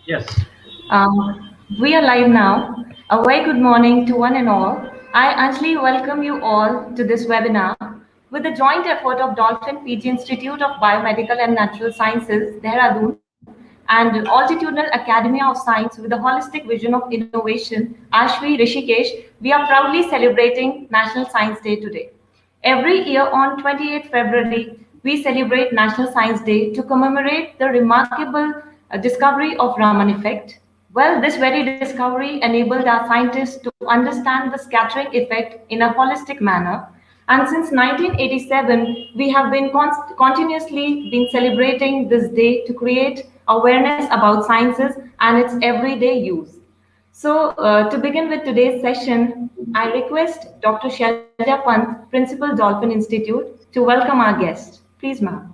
Yes. We are live now. A very good morning to one and all. I Anjali welcome you all to this webinar with the joint effort of Dolphin PG Institute of Biomedical and Natural Sciences, Dehradun, and Altitudinal Academy of Science with the holistic vision of innovation, Ashvi Rishikesh. We are proudly celebrating National Science Day today. Every year on 28th February, we celebrate National Science Day to commemorate the remarkable discovery of Raman effect. Well, this very discovery enabled our scientists to understand the scattering effect in a holistic manner. And since 1987, we have been continuously been celebrating this day to create awareness about sciences and its everyday use. So, to begin with today's session, I request Dr. Shelja Pant, Principal Dolphin Institute, to welcome our guest. Please, ma'am.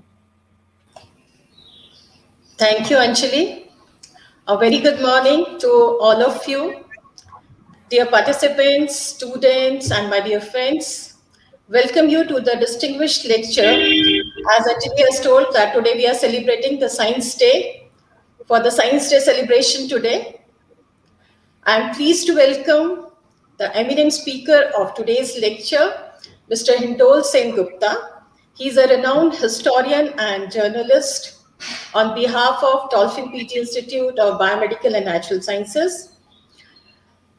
Thank you, Anjali. A very good morning to all of you, dear participants, students, and my dear friends. Welcome you to the distinguished lecture. As Anjali has told that today we are celebrating the Science Day. For the Science Day celebration today, I am pleased to welcome the eminent speaker of today's lecture, Mr. Hindol Sengupta. He is a renowned historian and journalist on behalf of Dolphin PG Institute of Biomedical and Natural Sciences.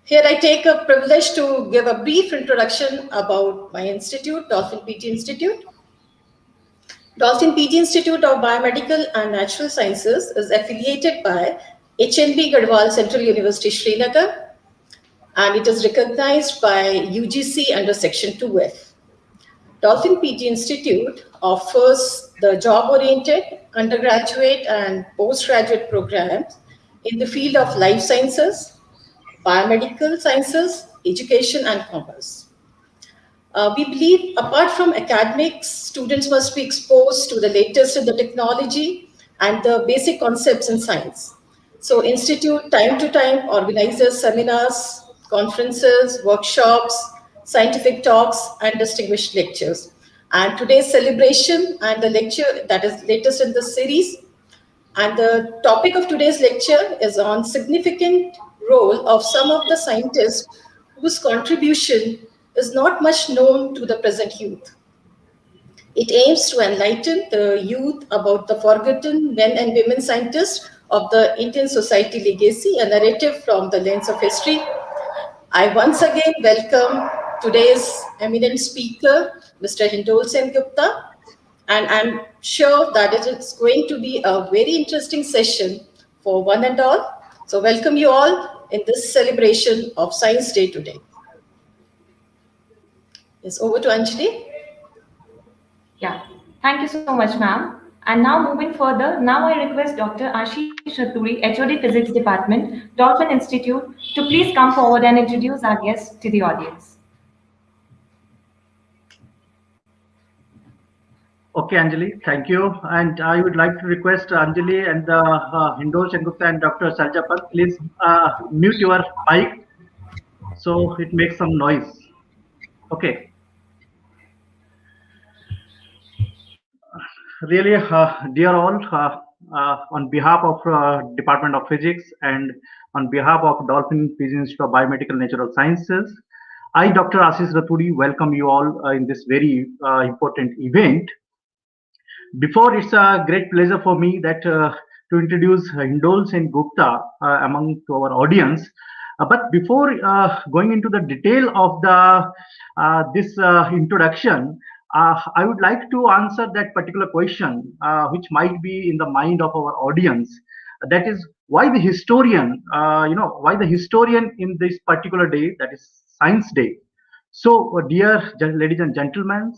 Here I take a privilege to give a brief introduction about my institute, Dolphin PG Institute. Dolphin PG Institute of Biomedical and Natural Sciences is affiliated by HNB Garhwal Central University, Srinagar, and it is recognized by UGC under Section 2F. Dolphin PG Institute offers the job-oriented undergraduate and postgraduate programs in the field of life sciences, biomedical sciences, education, and commerce. We believe apart from academics, students must be exposed to the latest in the technology and the basic concepts in science. So Institute time to time organizes seminars, conferences, workshops, scientific talks, and distinguished lectures. And today's celebration and the lecture that is latest in the series. And the topic of today's lecture is on significant role of some of the scientists whose contribution is not much known to the present youth. It aims to enlighten the youth about the forgotten men and women scientists of the Indian society legacy, a narrative from the lens of history. I once again welcome today's eminent speaker, Mr. Hindol Sengupta, and I'm sure that it is going to be a very interesting session for one and all. So welcome you all in this celebration of Science Day today. Yes, over to Anjali. Yeah, thank you so much, ma'am. And now moving further, now I request Dr. Ashish Raturi, HOD Physics Department, Dolphin Institute, to please come forward and introduce our guest to the audience. Okay, Anjali, thank you. And I would like to request Anjali and Hindol Sengupta and Dr. Saljapat, please mute your mic so it makes some noise. Okay. Really, dear all, on behalf of Department of Physics and on behalf of Dolphin PG Institute of Biomedical Natural Sciences, I, Dr. Ashish Raturi, welcome you all in this very important event. Before, it's a great pleasure for me that to introduce Hindolsen Gupta among to our audience. But before going into the detail of the this introduction, I would like to answer that particular question, which might be in the mind of our audience. That is why the historian, why the historian in this particular day, that is Science Day. So, dear ladies and gentlemen,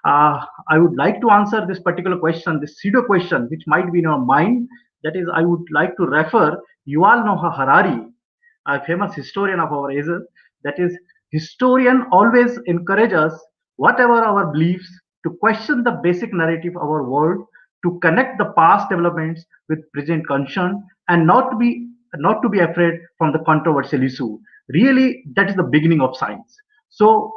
I would like to answer this particular question, this pseudo question, which might be in your mind. That is, I would like to refer Yuval Noah Harari, a famous historian of our age. That is, historian always encourage us, whatever our beliefs, to question the basic narrative of our world, to connect the past developments with present concern, and not to be afraid from the controversial issue. Really, that is the beginning of science. So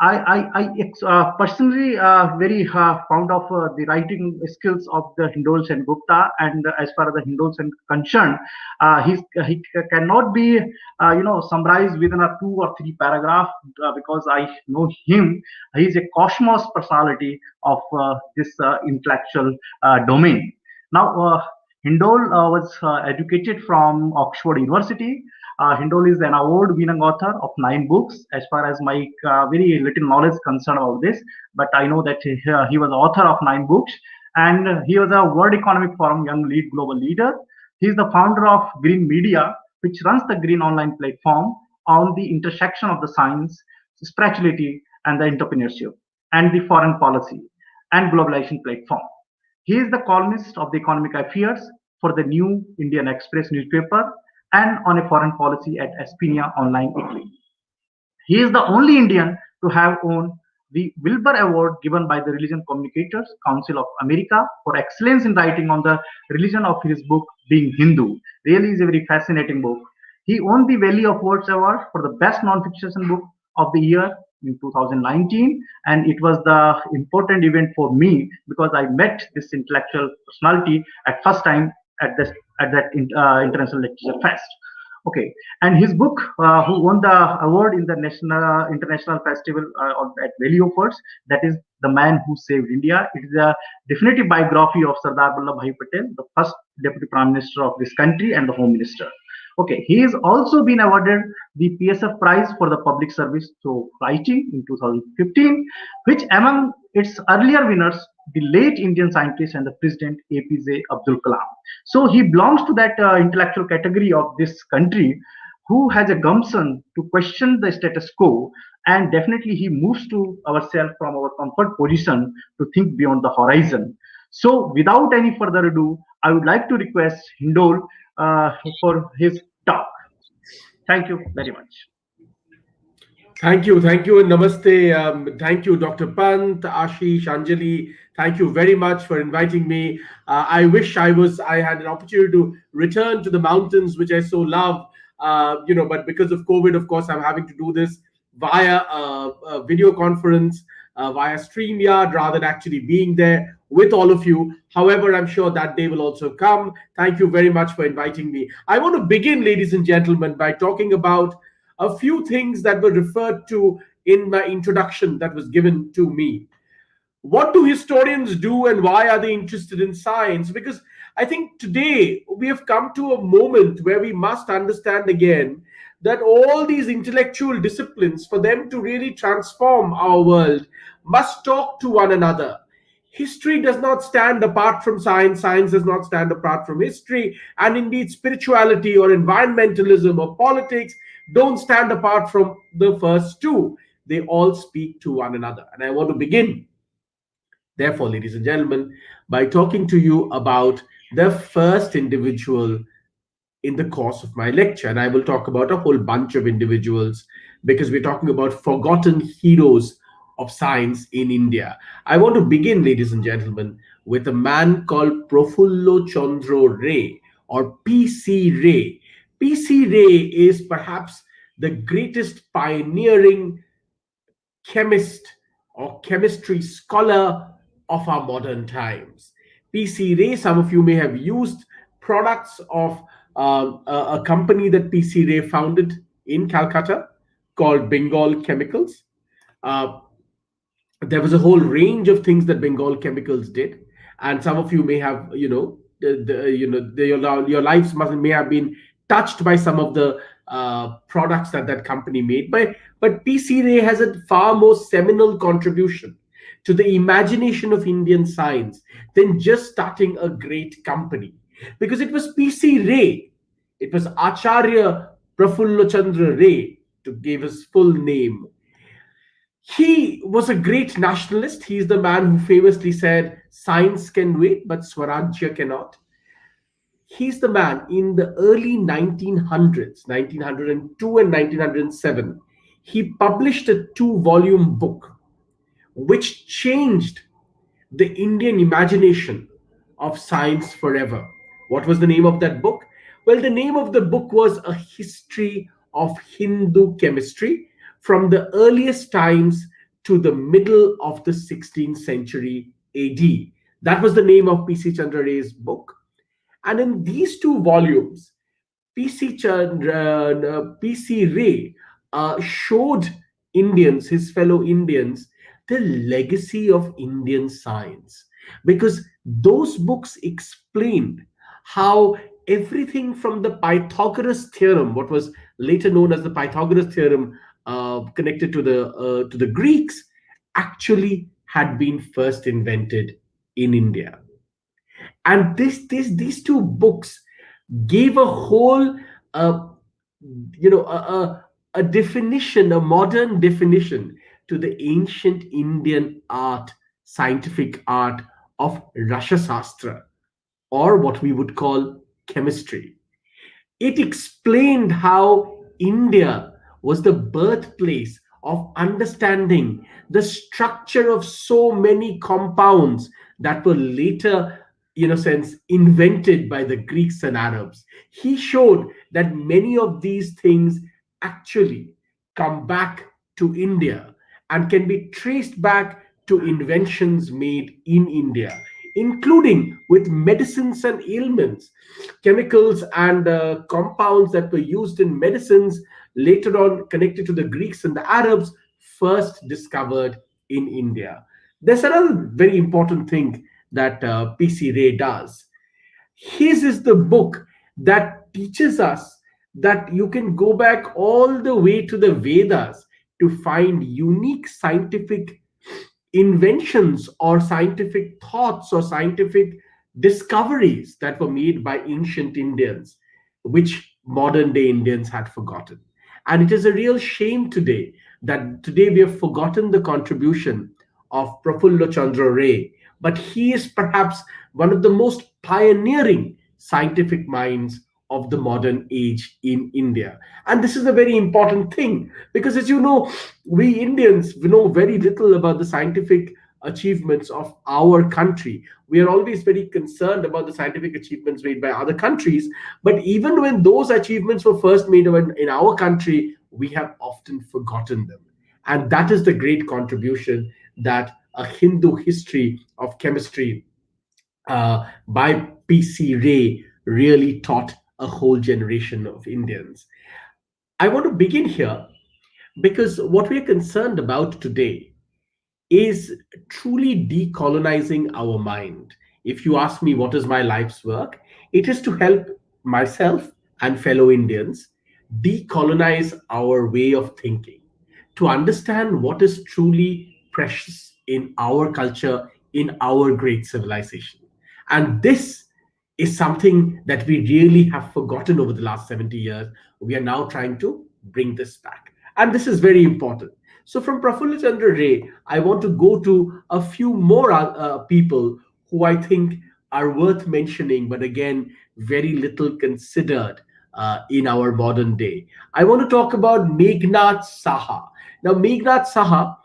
I personally very fond of the writing skills of the Hindolsen Gupta, and as far as the Hindolsen concerned, he cannot be summarized within a two or three paragraph, because I know him. He is a cosmos personality of this intellectual domain. Now, Hindol was educated from Oxford University. Hindol is an award-winning author of 9 books. As far as my very little knowledge concerned about this, but I know that he was author of 9 books, and he was a World Economic Forum Young Lead Global Leader. He is the founder of Green Media, which runs the Green Online platform on the intersection of the science, spirituality, and the entrepreneurship, and the foreign policy and globalization platform. He is the columnist of the economic affairs for the New Indian Express newspaper and on a foreign policy at Espinia Online, Italy. He is the only Indian to have won the Wilbur Award given by the Religion Communicators Council of America for excellence in writing on the religion of his book Being Hindu. Really is a very fascinating book. He won the Valley of Words Award for the best non-fiction book of the year in 2019, and it was the important event for me because I met this intellectual personality at first time at this at that International Literature Fest. Okay, and his book, who won the award in the national international festival at Valley of Words, that is The Man Who Saved India. It is a definitive biography of Sardar Vallabhbhai Patel, the first deputy prime minister of this country and the home minister. Okay, he has also been awarded the PSF Prize for the public service through writing in 2015, which among its earlier winners, the late Indian scientist and the president APJ Abdul Kalam. So he belongs to that intellectual category of this country who has a gumption to question the status quo, and definitely he moves to ourselves from our comfort position to think beyond the horizon. So without any further ado, I would like to request Hindol for his talk. Thank you very much. Thank you, and namaste. Thank you, Dr. Pant, Ashish, Anjali. Thank you very much for inviting me. I wish I had an opportunity to return to the mountains, which I so love. But because of COVID, of course, I'm having to do this via a video conference, via StreamYard, rather than actually being there with all of you. However, I'm sure that day will also come. Thank you very much for inviting me. I want to begin, ladies and gentlemen, by talking about a few things that were referred to in my introduction that was given to me. What do historians do and why are they interested in science? Because I think today we have come to a moment where we must understand again that all these intellectual disciplines, for them to really transform our world, must talk to one another. History does not stand apart from science, science does not stand apart from history, and indeed spirituality or environmentalism or politics don't stand apart from the first two. They all speak to one another. And I want to begin, therefore, ladies and gentlemen, by talking to you about the first individual in the course of my lecture. And I will talk about a whole bunch of individuals because we're talking about forgotten heroes of science in India. I want to begin, ladies and gentlemen, with a man called Profullo Chandra Ray, or P.C. Ray. P.C. Ray is perhaps the greatest pioneering chemist or chemistry scholar of our modern times. P.C. Ray, some of you may have used products of a company that P.C. Ray founded in Calcutta called Bengal Chemicals. There was a whole range of things that Bengal Chemicals did, and some of you may have, your lives may have been touched by some of the products that company made. But P.C. Ray has a far more seminal contribution to the imagination of Indian science than just starting a great company. Because it was P.C. Ray, it was Acharya Prafullo Chandra Ray, to give his full name. He was a great nationalist. He is the man who famously said, "Science can wait, but Swarajya cannot." He's the man in the early 1900s, 1902 and 1907. He published a 2-volume book which changed the Indian imagination of science forever. What was the name of that book? Well, the name of the book was A History of Hindu Chemistry, from the earliest times to the middle of the 16th century AD. That was the name of P.C. Chandra Ray's book. And in these two volumes, P.C. Ray showed Indians, his fellow Indians, the legacy of Indian science. Because those books explained how everything from the Pythagoras theorem, what was later known as the Pythagoras theorem, connected to the Greeks, actually had been first invented in India. And these two books gave a whole a definition, a modern definition to the ancient Indian art, scientific art of Rasha Sastra, or what we would call chemistry. It explained how India was the birthplace of understanding the structure of so many compounds that were later, sense, invented by the Greeks and Arabs. He showed that many of these things actually come back to India and can be traced back to inventions made in India, including with medicines and ailments, chemicals and compounds that were used in medicines, later on connected to the Greeks and the Arabs, first discovered in India. There's another very important thing that P.C. Ray does. His is the book that teaches us that you can go back all the way to the Vedas to find unique scientific inventions or scientific thoughts or scientific discoveries that were made by ancient Indians, which modern day Indians had forgotten. And it is a real shame today that today we have forgotten the contribution of Prafulla Chandra Ray, but he is perhaps one of the most pioneering scientific minds of the modern age in India. And this is a very important thing because, as you know, we Indians know very little about the scientific achievements of our country. We are always very concerned about the scientific achievements made by other countries. But even when those achievements were first made in our country, we have often forgotten them. And that is the great contribution that a Hindu history of chemistry by P.C. Ray really taught a whole generation of Indians. I want to begin here because what we are concerned about today is truly decolonizing our mind. If you ask me what is my life's work, it is to help myself and fellow Indians decolonize our way of thinking, to understand what is truly precious in our culture, in our great civilization. And this is something that we really have forgotten over the last 70 years. We are now trying to bring this back. And this is very important. So from Prafulla Chandra Ray, I want to go to a few more people who I think are worth mentioning, but again, very little considered in our modern day. I want to talk about Meghnad Saha. Now, Meghnad Saha,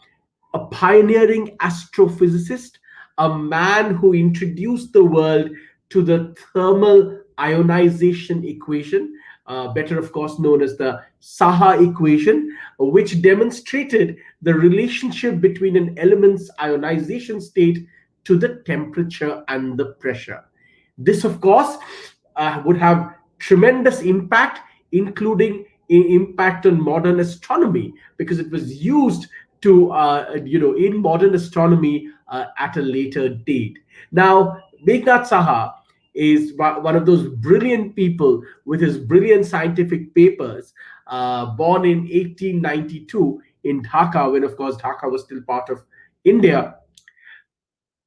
a pioneering astrophysicist, a man who introduced the world to the thermal ionization equation, better of course known as the Saha equation, which demonstrated the relationship between an element's ionization state to the temperature and the pressure. This of course would have tremendous impact, including impact on modern astronomy, because it was used to in modern astronomy at a later date. Now, Meghnad Saha is one of those brilliant people with his brilliant scientific papers, born in 1892 in Dhaka, when of course Dhaka was still part of India.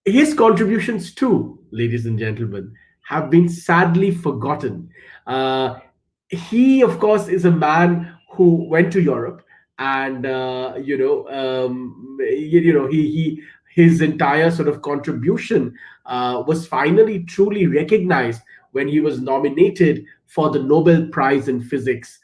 His contributions too, ladies and gentlemen, have been sadly forgotten. He of course is a man who went to Europe, and his entire sort of contribution was finally truly recognized when he was nominated for the Nobel Prize in Physics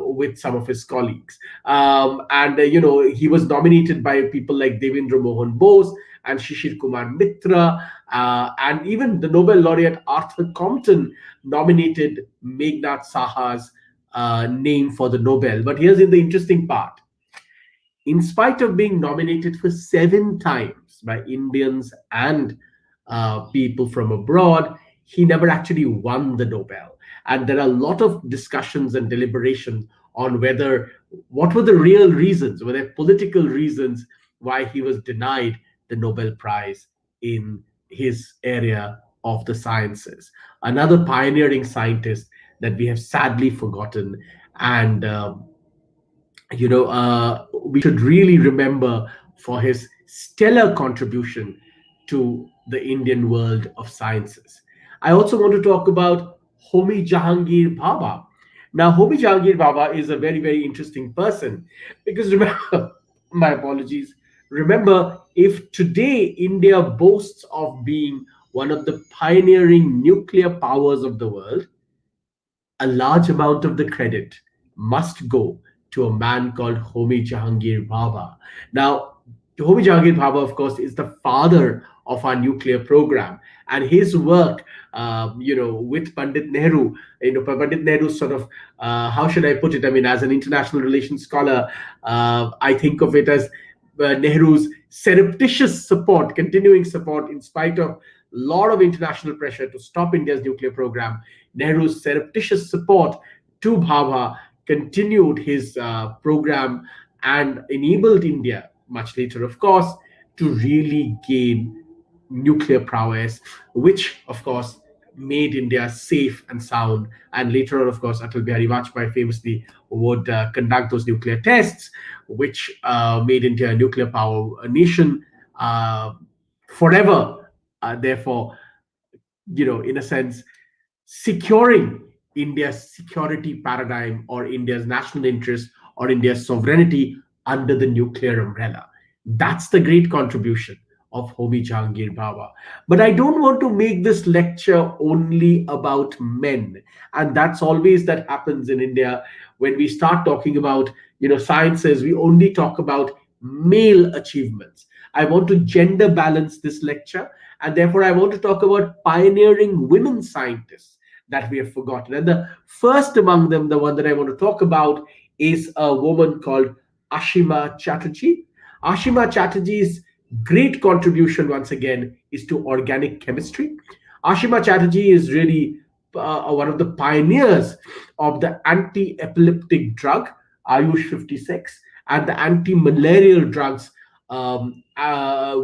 with some of his colleagues. He was nominated by people like Devendra Mohan Bose and Shishir Kumar Mitra, and even the Nobel laureate Arthur Compton nominated Meghnad Saha's name for the Nobel. But here's the interesting part. in spite of being nominated for 7 times by Indians and people from abroad, he never actually won the Nobel. And there are a lot of discussions and deliberations on whether what were the real reasons, were there political reasons why he was denied the Nobel Prize in his area of the sciences. Another pioneering scientist that we have sadly forgotten, and we should really remember for his stellar contribution to the Indian world of sciences. I also want to talk about Homi Jahangir Bhabha. Now, Homi Jahangir Bhabha is a very, very interesting person because remember, my apologies. Remember, if today India boasts of being one of the pioneering nuclear powers of the world, a large amount of the credit must go to a man called Homi Jahangir Bhabha. Now, Homi Jahangir Bhabha, of course, is the father of our nuclear program, and his work, with Pandit Nehru, Pandit Nehru sort of, how should I put it? I mean, as an international relations scholar, I think of it as Nehru's surreptitious support, continuing support, in spite of a lot of international pressure to stop India's nuclear program. Nehru's surreptitious support to Bhabha continued his program and enabled India, much later, of course, to really gain nuclear prowess, which, of course, made India safe and sound. And later on, of course, Atal Bihari Vajpayee famously would conduct those nuclear tests, which made India a nuclear power nation forever. Therefore, in a sense, securing India's security paradigm or India's national interest or India's sovereignty under the nuclear umbrella. That's the great contribution of Homi Jahangir Bhabha. But I don't want to make this lecture only about men. And that's always that happens in India. When we start talking about, sciences, we only talk about male achievements. I want to gender balance this lecture. And therefore, I want to talk about pioneering women scientists that we have forgotten. And the first among them, the one that I want to talk about, is a woman called Ashima Chatterjee. Ashima Chatterjee's great contribution, once again, is to organic chemistry. Ashima Chatterjee is really one of the pioneers of the anti-epileptic drug, Ayush 56, and the anti-malarial drugs,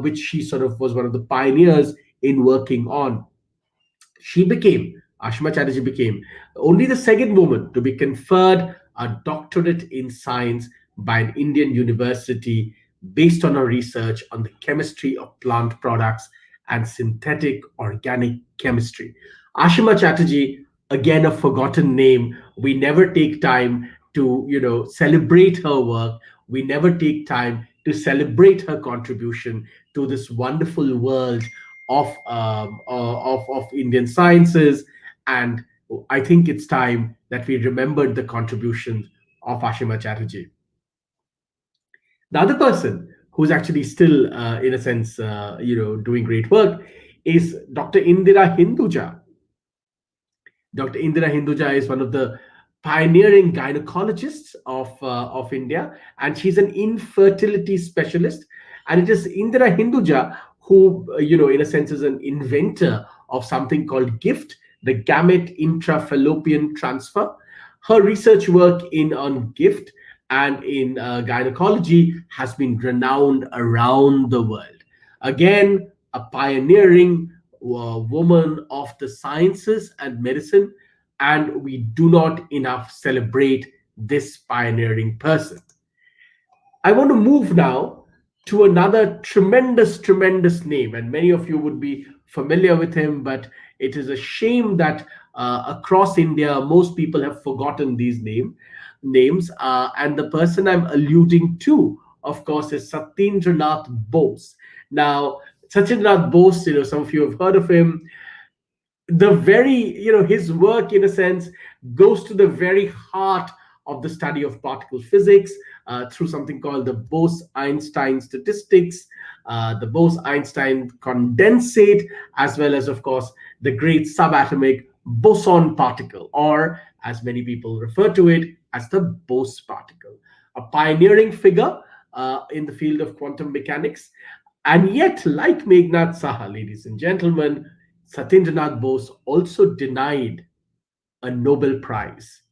which she sort of was one of the pioneers in working on. Ashima Chatterjee became only the second woman to be conferred a doctorate in science by an Indian university based on her research on the chemistry of plant products and synthetic organic chemistry. Ashima Chatterjee, again a forgotten name. We never take time to celebrate her work. We never take time to celebrate her contribution to this wonderful world of Indian sciences. And I think it's time that we remembered the contributions of Ashima Chatterjee. The other person who's actually still, in a sense, doing great work is Dr. Indira Hinduja. Dr. Indira Hinduja is one of the pioneering gynecologists of India, and she's an infertility specialist. And it is Indira Hinduja who, in a sense, is an inventor of something called GIFT, the gamete intrafallopian transfer. Her research work on GIFT and in gynecology has been renowned around the world. Again, a pioneering woman of the sciences and medicine, and we do not enough celebrate this pioneering person. I want to move now to another tremendous name, and many of you would be familiar with him, but it is a shame that across India, most people have forgotten these names. And the person I'm alluding to, of course, is Satyendranath Bose. Now, Satyendranath Bose, some of you have heard of him. His work, in a sense, goes to the very heart of the study of particle physics through something called the Bose-Einstein statistics, the Bose-Einstein condensate, as well as, of course, the great subatomic boson particle, or as many people refer to it, as the Bose particle. A pioneering figure, in the field of quantum mechanics. And yet, like Meghnad Saha, ladies and gentlemen, Satyendranath Bose also denied a Nobel Prize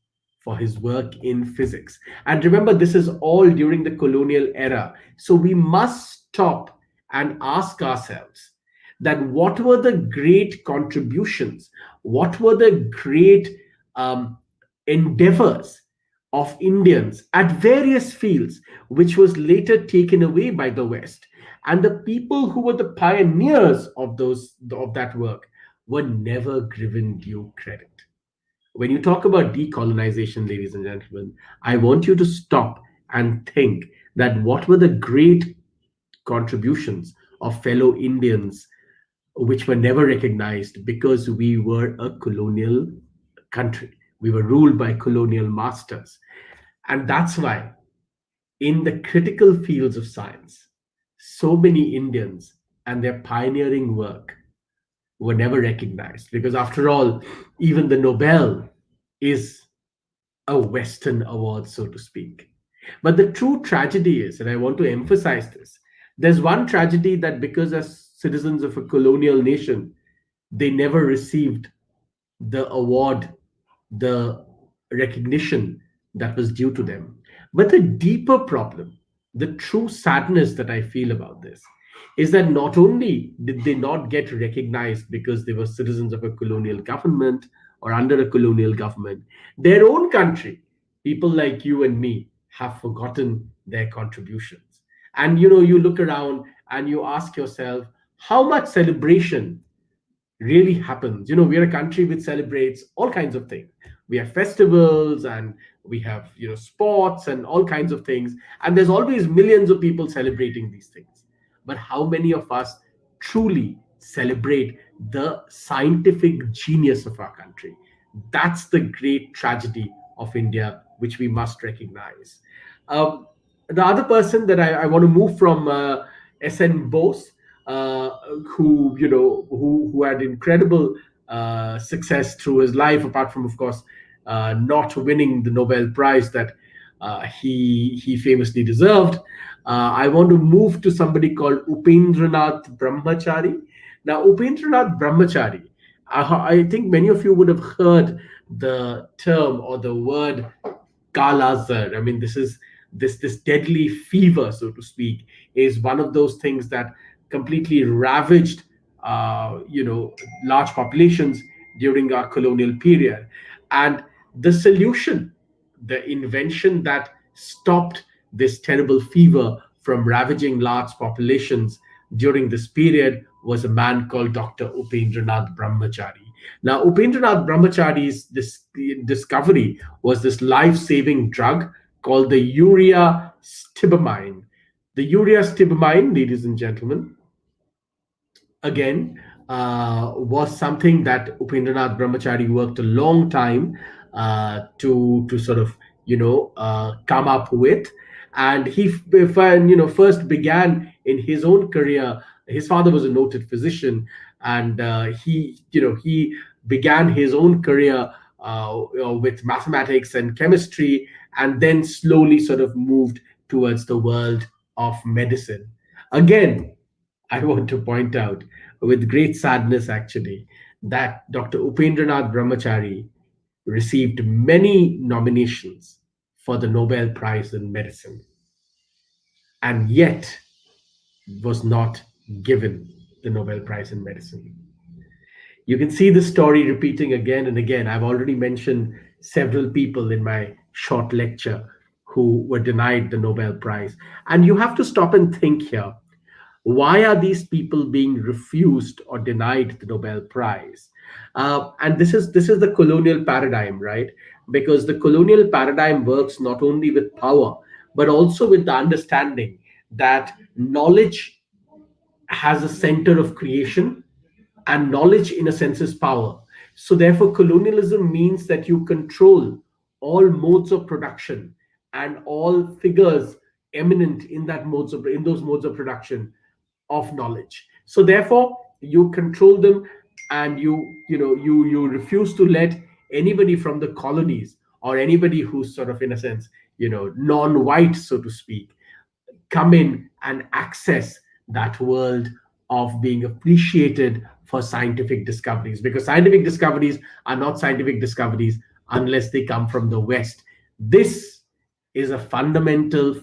for his work in physics. And remember, this is all during the colonial era. So we must stop and ask ourselves that what were the great contributions, what were the great um, endeavors of Indians at various fields, which was later taken away by the West. And the people who were the pioneers of that work were never given due credit. When you talk about decolonization, ladies and gentlemen, I want you to stop and think that what were the great contributions of fellow Indians which were never recognized because we were a colonial country. We were ruled by colonial masters. And that's why, in the critical fields of science, so many Indians and their pioneering work were never recognized. Because after all, even the Nobel is a Western award, so to speak. But the true tragedy is, and I want to emphasize this, there's one tragedy that because as citizens of a colonial nation, they never received the award, the recognition that was due to them. But the deeper problem, the true sadness that I feel about this, is that not only did they not get recognized because they were citizens of a colonial government or under a colonial government, their own country, people like you and me, have forgotten their contributions. And you look around and you ask yourself, how much celebration really happens? We are a country which celebrates all kinds of things. We have festivals and we have sports and all kinds of things, and there's always millions of people celebrating these things. But how many of us truly celebrate the scientific genius of our country? That's the great tragedy of India, which we must recognize. The other person that I want to move from SN Bose, who had incredible success through his life, apart from, of course, not winning the Nobel Prize that he famously deserved. I want to move to somebody called Upendranath Brahmachari. Now, Upendranath Brahmachari, I think many of you would have heard the term or the word Kala Zar. I mean, this deadly fever, so to speak, is one of those things that completely ravaged, large populations during our colonial period. And the solution, the invention that stopped this terrible fever from ravaging large populations during this period was a man called Dr. Upendranath Brahmachari. Now, Upendranath Brahmachari's discovery was this life-saving drug called the urea stibamine. The urea stibamine, ladies and gentlemen, again, was something that Upendranath Brahmachari worked a long time to sort of come up with. And he first began in his own career. His father was a noted physician, and he began his own career with mathematics and chemistry, and then slowly sort of moved towards the world of medicine. Again, I want to point out with great sadness, actually, that Dr. Upendranath Brahmachari received many nominations for the Nobel Prize in Medicine, and yet was not given the Nobel Prize in Medicine. You can see the story repeating again and again. I've already mentioned several people in my short lecture who were denied the Nobel Prize. And you have to stop and think here. Why are these people being refused or denied the Nobel Prize? And this is the colonial paradigm, right? Because the colonial paradigm works not only with power, but also with the understanding that knowledge has a center of creation, and knowledge, in a sense, is power. So therefore, colonialism means that you control all modes of production and all figures eminent in those modes of production of knowledge. So therefore, you control them, and you refuse to let anybody from the colonies or anybody who's sort of, in a sense, non-white, so to speak, come in and access that world of being appreciated for scientific discoveries, because scientific discoveries are not scientific discoveries unless they come from the West. This is a fundamental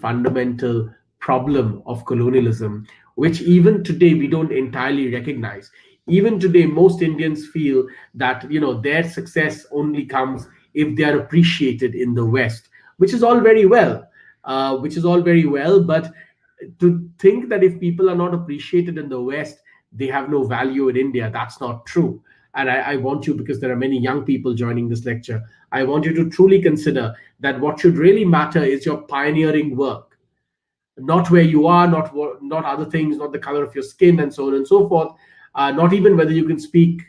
problem of colonialism, which even today we don't entirely recognize. Even today, most Indians feel that their success only comes if they are appreciated in the West, which is all very well, but to think that if people are not appreciated in the West, they have no value in India, that's not true. And I want you, because there are many young people joining this lecture, I want you to truly consider that what should really matter is your pioneering work, not where you are, not other things, not the color of your skin, and so on and so forth, not even whether you can speak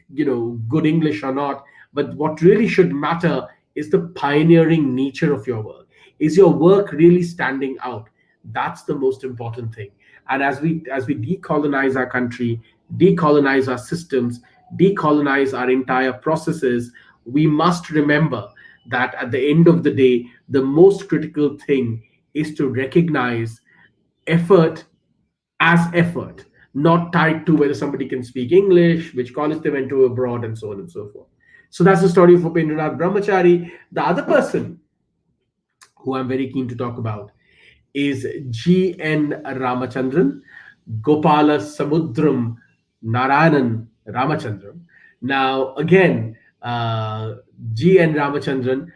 good English or not. But what really should matter is the pioneering nature of your work. Is your work really standing out? That's the most important thing. And as we decolonize our country, decolonize our systems, decolonize our entire processes, we must remember that at the end of the day, the most critical thing is to recognize effort as effort, not tied to whether somebody can speak English, which college they went to abroad, and so on and so forth. So that's the story of Upendranath Brahmachari. The other person who I'm very keen to talk about is G.N. Ramachandran, Gopala Samudram Narayanan Ramachandran. Now, again, G.N. Ramachandran,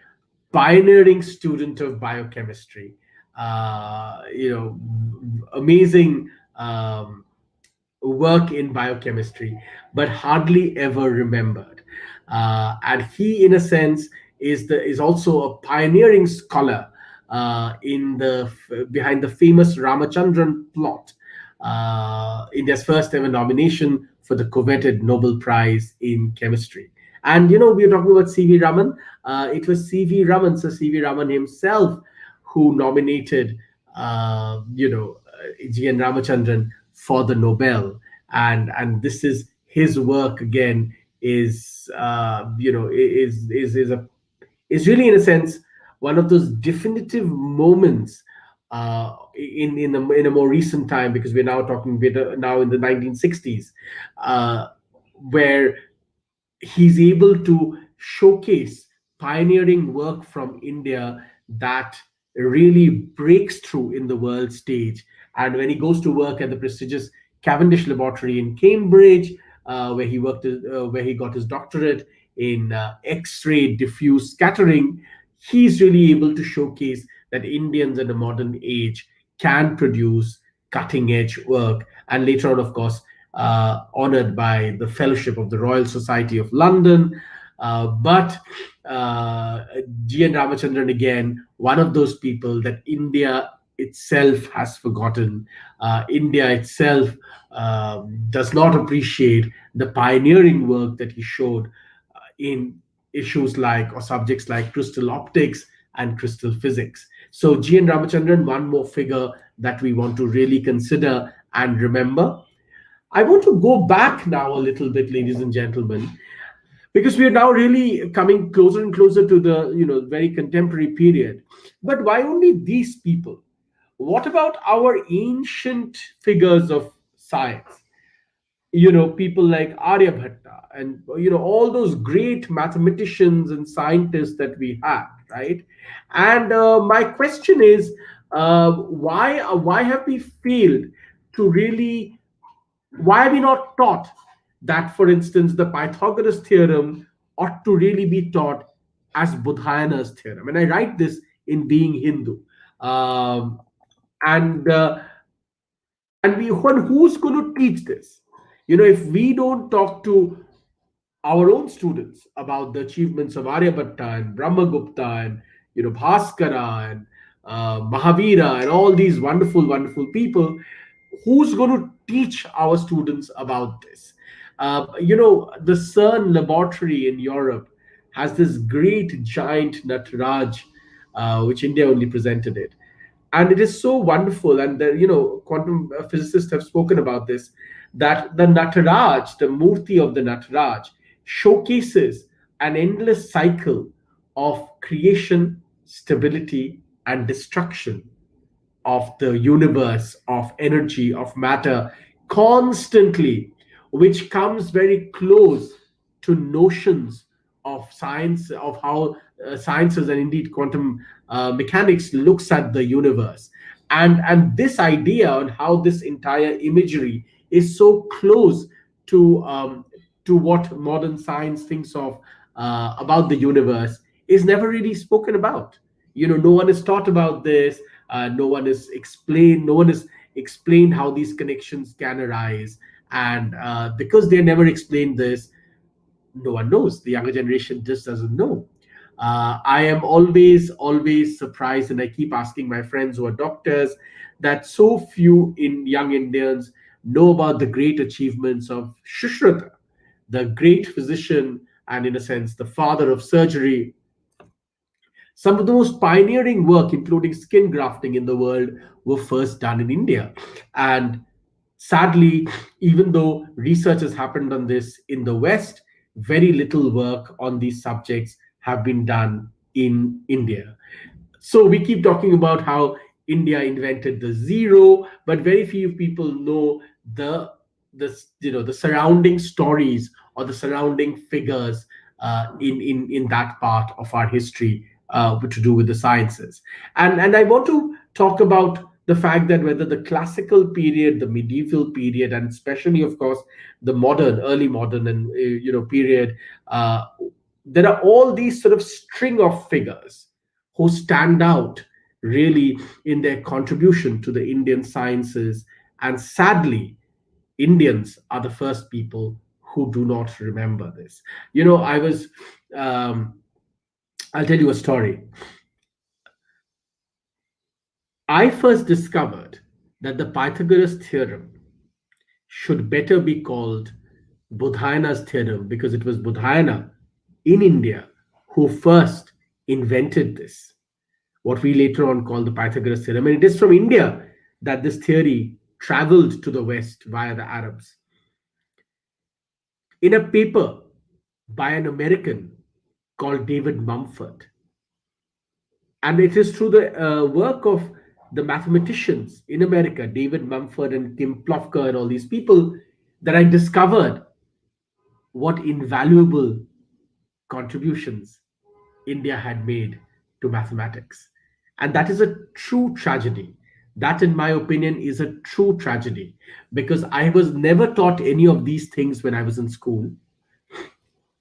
pioneering student of biochemistry, amazing work in biochemistry, but hardly ever remembered. And he, in a sense, is also a pioneering scholar behind the famous Ramachandran plot, India's first ever nomination for the coveted Nobel Prize in Chemistry. And we were talking about C.V. Raman. It was C.V. Raman, Sir C.V. Raman himself, who nominated G.N. Ramachandran for the Nobel. And this is his work again, is really, in a sense, one of those definitive moments in a more recent time, because we're now now in the 1960s, where he's able to showcase pioneering work from India that really breaks through in the world stage. And when he goes to work at the prestigious Cavendish Laboratory in Cambridge, where he got his doctorate in X-ray diffuse scattering, he's really able to showcase that Indians in a modern age can produce cutting-edge work. And later on, of course, honored by the Fellowship of the Royal Society of London. But G.N. Ramachandran, again, one of those people that India itself has forgotten. India itself does not appreciate the pioneering work that he showed in issues like, or subjects like, crystal optics and crystal physics. So G.N. Ramachandran, one more figure that we want to really consider and remember. I want to go back now a little bit, ladies and gentlemen, because we are now really coming closer and closer to the very contemporary period. But why only these people? What about our ancient figures of science? People like Aryabhatta and all those great mathematicians and scientists that we had, right? And my question is, why have we failed to really? Why are we not taught that, for instance, the Pythagoras theorem ought to really be taught as Bodhayana's theorem? And I write this in Being Hindu. And who's going to teach this? If we don't talk to our own students about the achievements of Aryabhatta and Brahmagupta and Bhaskara and Mahavira and all these wonderful, wonderful people, who's going to teach our students about this? The CERN laboratory in Europe has this great giant Nataraj, which India only presented it. And it is so wonderful. And quantum physicists have spoken about this, that the Nataraj, the Murti of the Nataraj, showcases an endless cycle of creation, stability, and destruction. of the universe, of energy, of matter, constantly, which comes very close to notions of science, of how sciences and indeed quantum mechanics looks at the universe. And this idea on how this entire imagery is so close to what modern science thinks of about the universe is never really spoken about. No one has taught about this. No one has explained how these connections can arise. And because they never explained this, no one knows. The younger generation just doesn't know. I am always surprised, and I keep asking my friends who are doctors, that so few in young Indians know about the great achievements of Shushruta, the great physician, and in a sense the father of surgery. Some of the most pioneering work, including skin grafting in the world, were first done in India. And sadly, even though research has happened on this in the West, very little work on these subjects have been done in India. So we keep talking about how India invented the zero, but very few people know the surrounding stories or the surrounding figures in that part of our history to do with the sciences. And I want to talk about the fact that whether the classical period, the medieval period, and especially, of course, the modern, early modern, and period, there are all these sort of string of figures who stand out really in their contribution to the Indian sciences. And sadly, Indians are the first people who do not remember this. Um, I'll tell you a story. I first discovered that the Pythagoras theorem should better be called Budhayanas theorem, because it was Budhayana in India who first invented this, what we later on call the Pythagoras theorem. And it is from India that this theory traveled to the West via the Arabs. In a paper by an American called David Mumford, and it is through the work of the mathematicians in America, David Mumford and Kim Plofker and all these people, that I discovered what invaluable contributions India had made to mathematics. And that is a true tragedy. That, in my opinion, is a true tragedy, because I was never taught any of these things when I was in school.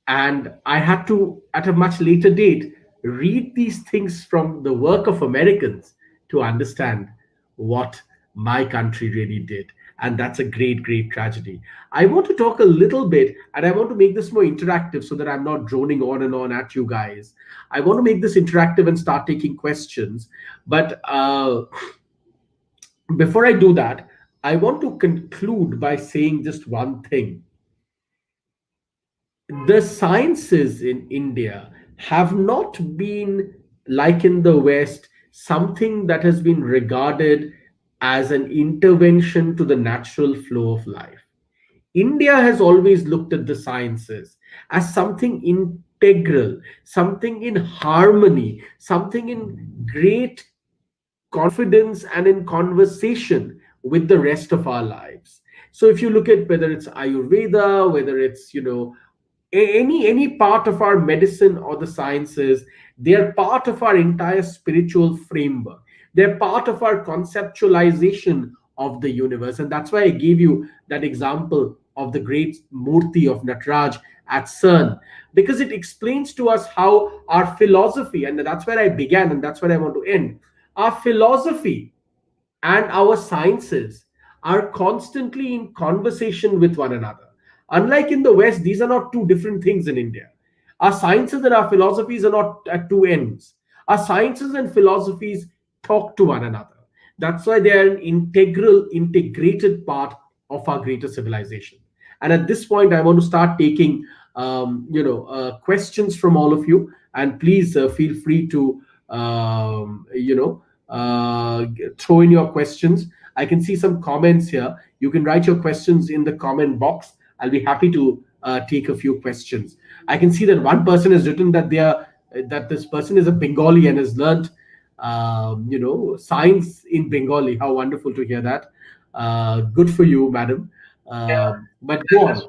And I had to, at a much later date, read these things from the work of Americans to understand what my country really did. And that's a great, great tragedy. I want to talk a little bit, and I want to make this more interactive so that I'm not droning on and on at you guys. I want to make this interactive and start taking questions. But before I do that, I want to conclude by saying just one thing. The sciences in India have not been, like in the West, something that has been regarded as an intervention to the natural flow of life. India has always looked at the sciences as something integral, something in harmony, something in great confidence and in conversation with the rest of our lives. So if you look at whether it's Ayurveda, whether it's any part of our medicine or the sciences, they are part of our entire spiritual framework. They're part of our conceptualization of the universe. And that's why I gave you that example of the great Murti of Nataraj at CERN, because it explains to us how our philosophy, and that's where I began and that's where I want to end, our philosophy and our sciences are constantly in conversation with one another. Unlike in the West, these are not two different things in India. Our sciences and our philosophies are not at two ends. Our sciences and philosophies talk to one another. That's why they are an integrated part of our greater civilization. And at this point, I want to start taking questions from all of you. And please feel free to throw in your questions. I can see some comments here. You can write your questions in the comment box. I'll be happy to take a few questions. I can see that one person has written that this person is a Bengali and has learned science in Bengali. How wonderful to hear that. Good for you, madam. But go on.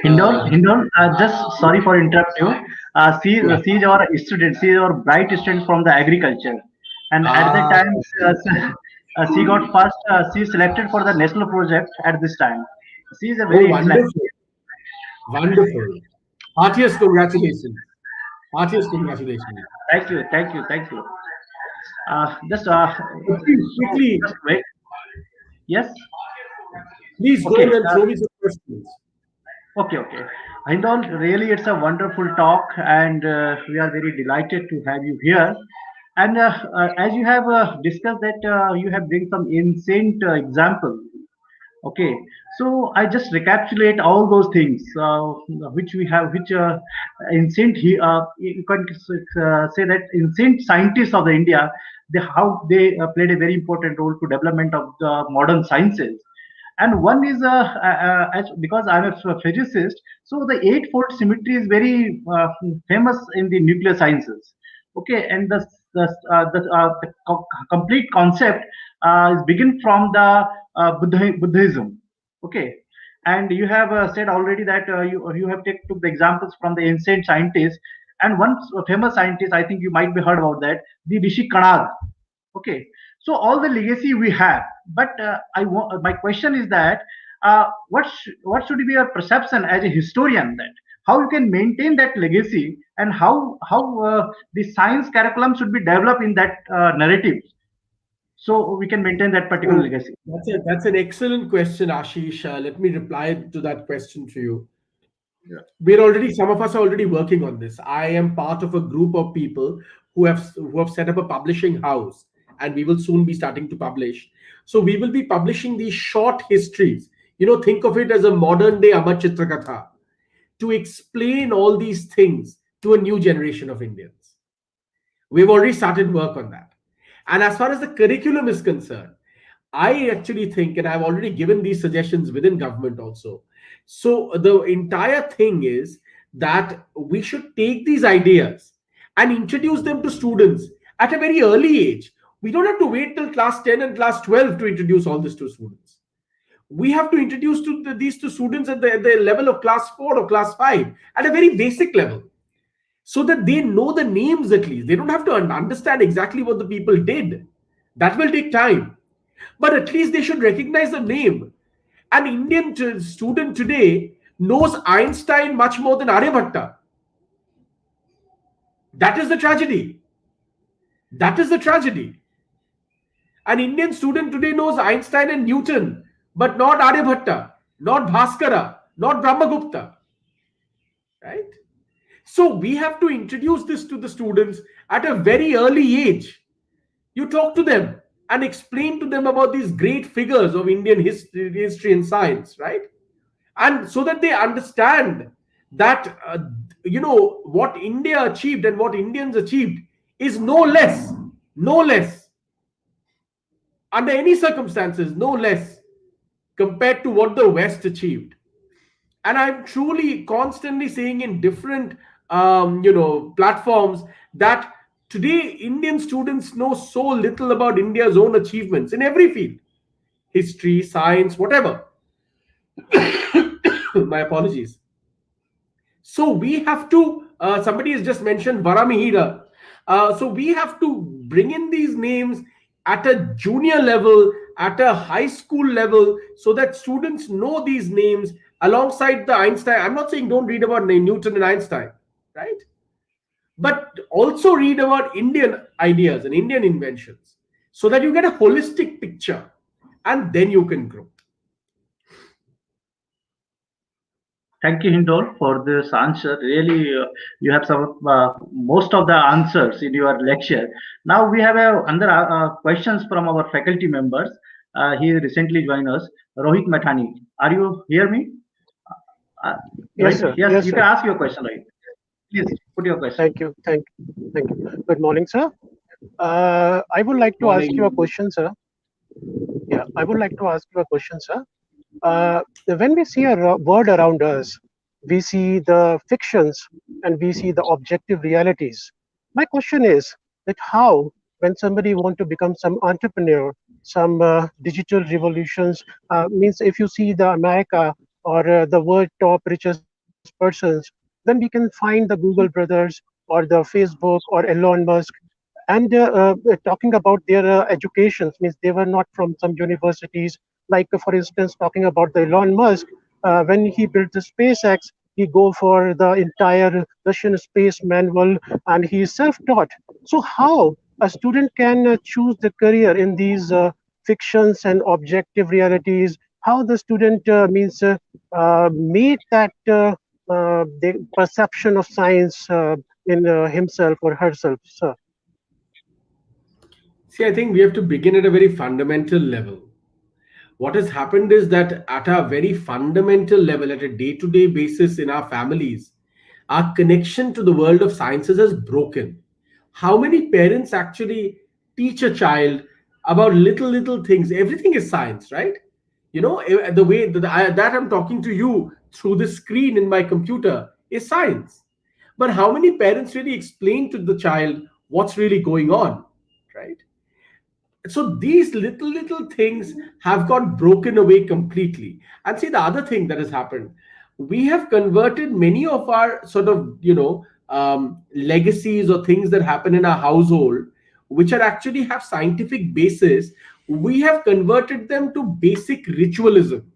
Hindol, just sorry for interrupt you. Yeah. She is our student. She is our bright student from the agriculture, and at that Ah, time, she got first. She selected for the national project at this time. She is a oh, very intelligent. wonderful. Wonderful. Heartiest congratulations. Heartiest congratulations. Thank you, thank you, thank you. Just Quickly, so quickly, just wait. Yes. please go Okay. and throw me some questions. Okay, okay. Hindol, really, it's a wonderful talk, and we are very delighted to have you here. And as you have discussed that you have bring some ancient example. Okay, so I just recapitulate all those things which we have, which ancient. You can say that ancient scientists of the India, how they played a very important role to development of the modern sciences. And one is because I'm a physicist, so the eightfold symmetry is very famous in the nuclear sciences. Okay, and the complete concept is begin from the Buddhism. Okay, and you have said already that you have took the examples from the ancient scientists, and one famous scientist, I think you might be heard about that, the Rishi Kanad. Okay, so all the legacy we have, but I want my question is that what should be your perception as a historian, that how you can maintain that legacy, and how the science curriculum should be developed in that narrative, so we can maintain that particular Oh, legacy. that's an excellent question, Ashish. Let me reply to that question for you. Some of us are already working on this. I am part of a group of people who have set up a publishing house, and we will soon be starting to publish. So we will be publishing these short histories. Think of it as a modern day Amar Chitrakatha, to explain all these things to a new generation of Indians. We've already started work on that. And as far as the curriculum is concerned, I actually think, and I've already given these suggestions within government also. So the entire thing is that we should take these ideas and introduce them to students at a very early age. We don't have to wait till class 10 and class 12 to introduce all this to students. We have to introduce these to students at the level of class 4 or class 5, at a very basic level, so that they know the names at least. They don't have to understand exactly what the people did. That will take time. But at least they should recognize the name. An Indian student today knows Einstein much more than Aryabhatta. That is the tragedy. That is the tragedy. An Indian student today knows Einstein and Newton, but not Aryabhatta, not Bhaskara, not Brahmagupta. Right? So we have to introduce this to the students at a very early age. You talk to them and explain to them about these great figures of Indian history and science, right? And so that they understand that what India achieved and what Indians achieved is no less, under any circumstances, no less compared to what the West achieved. And I'm truly constantly saying in different platforms that today Indian students know so little about India's own achievements in every field: history, science, whatever. My apologies. So we have to, somebody has just mentioned Varamihira. So we have to bring in these names at a junior level, at a high school level, so that students know these names alongside the Einstein. I'm not saying don't read about Newton and Einstein, right? But also read about Indian ideas and Indian inventions, so that you get a holistic picture, and then you can grow. Thank you, Hindol, for this answer. Really, you have some most of the answers in your lecture. Now we have another questions from our faculty members. He recently joined us, Rohit Mathani. Are you hear me? Yes, Rohit? sir. Yes, Yes, you sir. can ask your question, Rohit. Please put your question. Thank you. Thank you. Good morning, sir. I would like to ask you a Morning. question, sir. Yeah, I would like to ask you a question, sir. When we see a world around us, we see the fictions and we see the objective realities. My question is that how when somebody want to become some entrepreneur, some digital revolutions, means if you see the America or the world top richest persons, then we can find the Google brothers or the Facebook or Elon Musk. And talking about their educations, means they were not from some universities. Like for instance, talking about the Elon Musk, when he built the SpaceX, he go for the entire Russian space manual, and he is self-taught. So how a student can choose the career in these fictions and objective realities? How the student means meet that the perception of science in himself or herself, sir? See, I think we have to begin at a very fundamental level. What has happened is that at a very fundamental level, at a day-to-day basis in our families, our connection to the world of sciences has broken. How many parents actually teach a child about little things? Everything is science, right? The way that I'm talking to you through the screen in my computer is science. But how many parents really explain to the child what's really going on, right? So these little things have got broken away completely. And see, the other thing that has happened, we have converted many of our sort of legacies or things that happen in our household, which are actually have scientific basis. We have converted them to basic ritualism.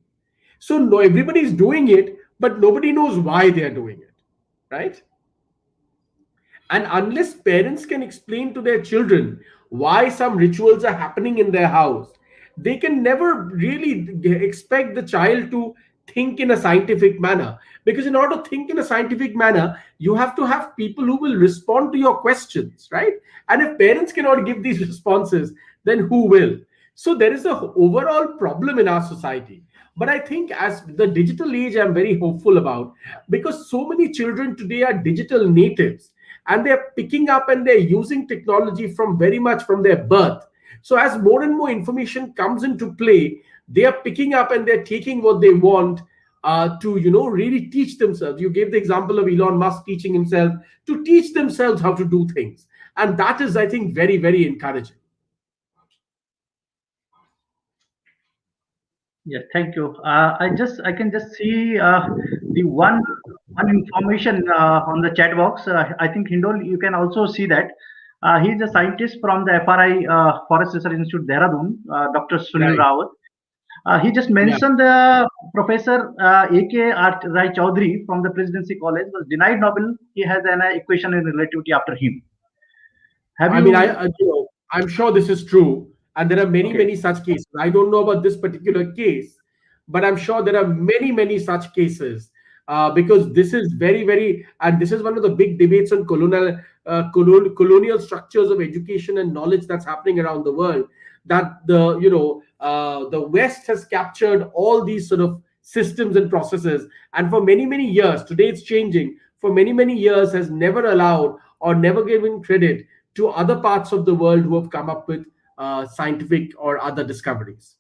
So no, everybody's doing it, but nobody knows why they are doing it, right? And unless parents can explain to their children why some rituals are happening in their house, they can never really expect the child to think in a scientific manner. Because in order to think in a scientific manner, you have to have people who will respond to your questions, right? And if parents cannot give these responses, then who will? So there is a overall problem in our society. But I think as the digital age, I'm very hopeful about, because so many children today are digital natives, and they're picking up and they're using technology from very much from their birth. So as more and more information comes into play, they are picking up and they're taking what they want to really teach themselves. You gave the example of Elon Musk teaching himself to teach themselves how to do things, and that is, I think, very encouraging. Yes, thank you. I can just see the one information on the chat box. I think Hindol, you can also see that he is a scientist from the FRI Forest Research Institute, Dehradun, Dr. Sunil Right. Rawat. He just Yeah. mentioned Professor A.K. Rai Chaudhary from the Presidency College was denied Nobel. He has an equation in relativity after him. I mean, I'm sure this is true, and there are many such cases. I don't know about this particular case, but I'm sure there are many such cases, because this is very, and this is one of the big debates on colonial structures of education and knowledge that's happening around the world. That the West has captured all these sort of systems and processes, and for many years, today it's changing. For many years, has never allowed or never given credit to other parts of the world who have come up with scientific or other discoveries.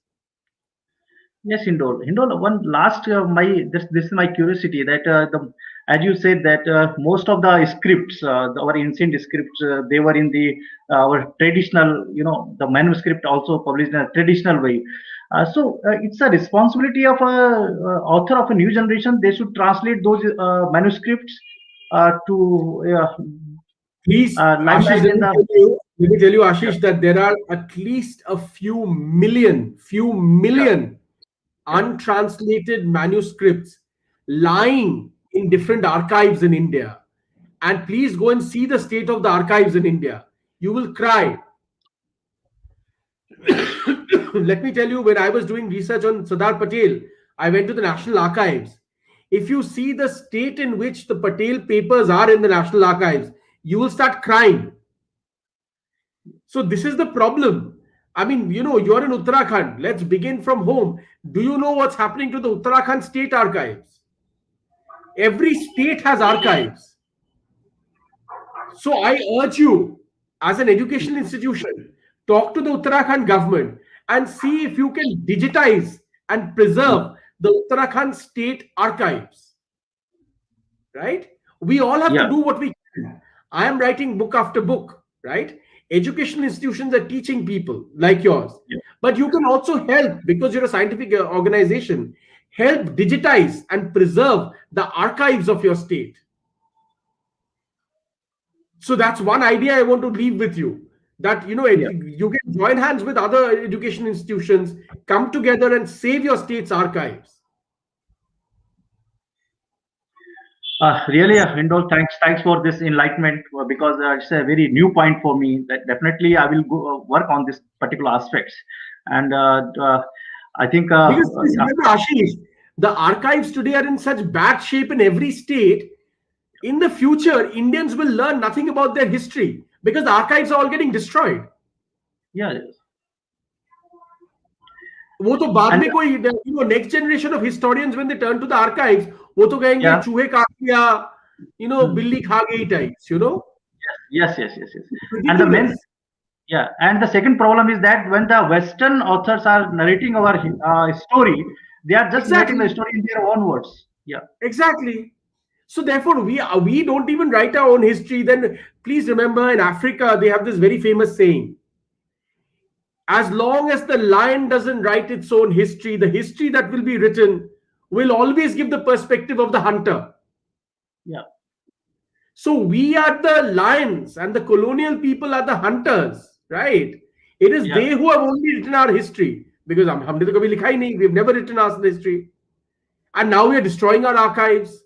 Yes, Hindol. Hindol, one last this is my curiosity that as you said that most of the scripts, our ancient scripts, they were in the our traditional, the manuscript also published in a traditional way. So it's a responsibility of a author of a new generation. They should translate those manuscripts to Please, limelight Ashish, in the. let me tell you, Ashish, that there are at least a few million untranslated manuscripts lying in different archives in India. And please go and see the state of the archives in India. You will cry. Let me tell you, when I was doing research on Sardar Patel, I went to the National Archives. If you see the state in which the Patel papers are in the National Archives, you will start crying. So this is the problem. I mean, you're in Uttarakhand. Let's begin from home. Do you know what's happening to the Uttarakhand state archives? Every state has archives. So I urge you, as an educational institution, talk to the Uttarakhand government and see if you can digitize and preserve the Uttarakhand state archives. Right? We all have to do what we can. I am writing book after book, right? Educational institutions are teaching people like yours. But you can also help, because you're a scientific organization, help digitize and preserve the archives of your state. So that's one idea I want to leave with you, that you can join hands with other education institutions, come together and save your state's archives. Really, Hindol, thanks for this enlightenment, because it's a very new point for me. That definitely I will go work on this particular aspects, and I think Because please remember, Ashish, the archives today are in such bad shape in every state. In the future, Indians will learn nothing about their history because the archives are all getting destroyed. Yeah. वो तो बाद में कोई next generation of historians, when they turn to the archives, वो तो कहेंगे चूहे काट लिया, बिल्ली खा गई types, Yes. And the second problem is that when the Western authors are narrating our story, they are just narrating the story in their own words. Yeah. Exactly. So therefore, we don't even write our own history. Then please remember, in Africa, they have this very famous saying: as long as the lion doesn't write its own history, the history that will be written will always give the perspective of the hunter. Yeah. So we are the lions and the colonial people are the hunters, right? It is they who have only written our history, because हमने तो कभी लिखा ही नहीं. We've never written our history, and now we are destroying our archives.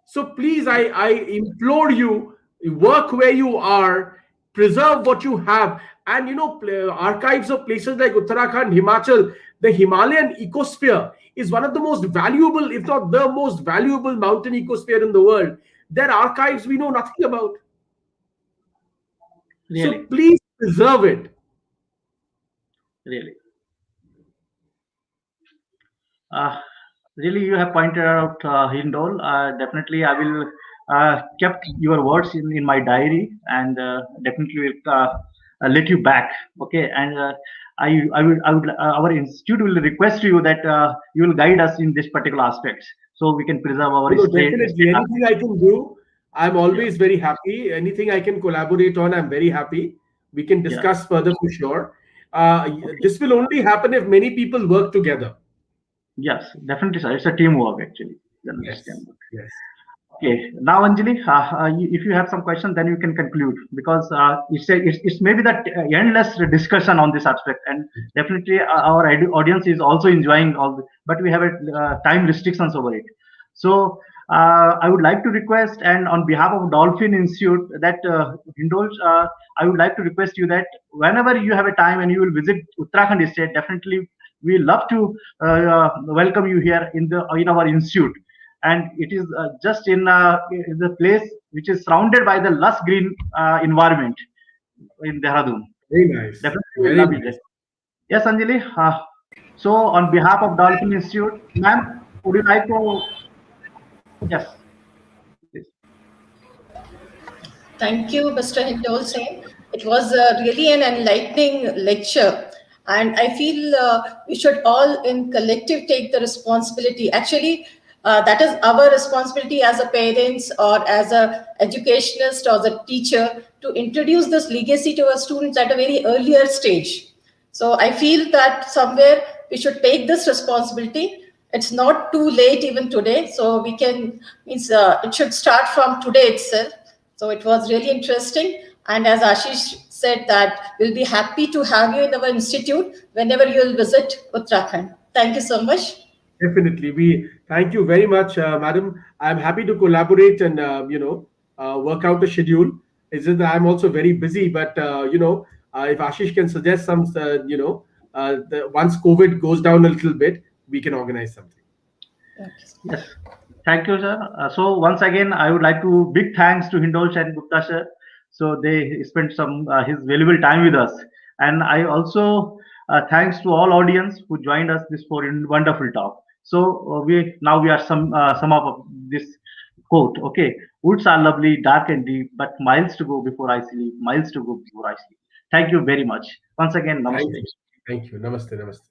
So please, I implore you, work where you are, preserve what you have. And archives of places like Uttarakhand, Himachal, the Himalayan ecosphere is one of the most valuable, if not the most valuable mountain ecosphere in the world. Their archives we know nothing about. Really? So please preserve it. Really. Really, you have pointed out, Hindol. Definitely, I will kept your words in my diary, and definitely will let you back. Okay, and our institute will request you that you will guide us in this particular aspects, so we can preserve our state. Definitely, anything I can do, I'm always very happy. Anything I can collaborate on, I'm very happy. We can discuss further for sure. This will only happen if many people work together. Yes, definitely, sir. It's a teamwork, actually. Yes. Okay. Now, Anjali, if you have some questions, then you can conclude, because it's maybe that endless discussion on this aspect, and definitely our audience is also enjoying but we have time restrictions over it. So I would like to request, and on behalf of Dolphin Institute, that Hindol, I would like to request you that whenever you have a time and you will visit Uttarakhand state, definitely we love to welcome you here in our institute. And it is just in the place which is surrounded by the lush green environment in Dehradun. Very nice. Definitely we love it. Yes, Anjali. So on behalf of Dolphin Institute, ma'am, would you like to? Yes. Thank you, Mr. Hindol Singh. It was really an enlightening lecture. And I feel we should all in collective take the responsibility. Actually, that is our responsibility as a parents or as a educationist or as a teacher to introduce this legacy to our students at a very earlier stage. So I feel that somewhere we should take this responsibility. It's not too late even today. So we can, it should start from today itself. So it was really interesting. And as Ashish said, that we'll be happy to have you in our institute whenever you'll visit Uttarakhand. Thank you so much. Definitely. We thank you very much, madam. I'm happy to collaborate and, work out a schedule. It's just that I'm also very busy, but, if Ashish can suggest some, once COVID goes down a little bit, we can organize something. Yes. Thank you, sir. So once again, I would like to big thanks to Hindol Sengupta, sir. So they spent some his valuable time with us, and I also thanks to all audience who joined us this for wonderful talk. So we are sum up of this quote. Okay, woods are lovely, dark and deep, but miles to go before I sleep. Miles to go before I sleep. Thank you very much once again. Namaste. Thank you. Namaste. Namaste.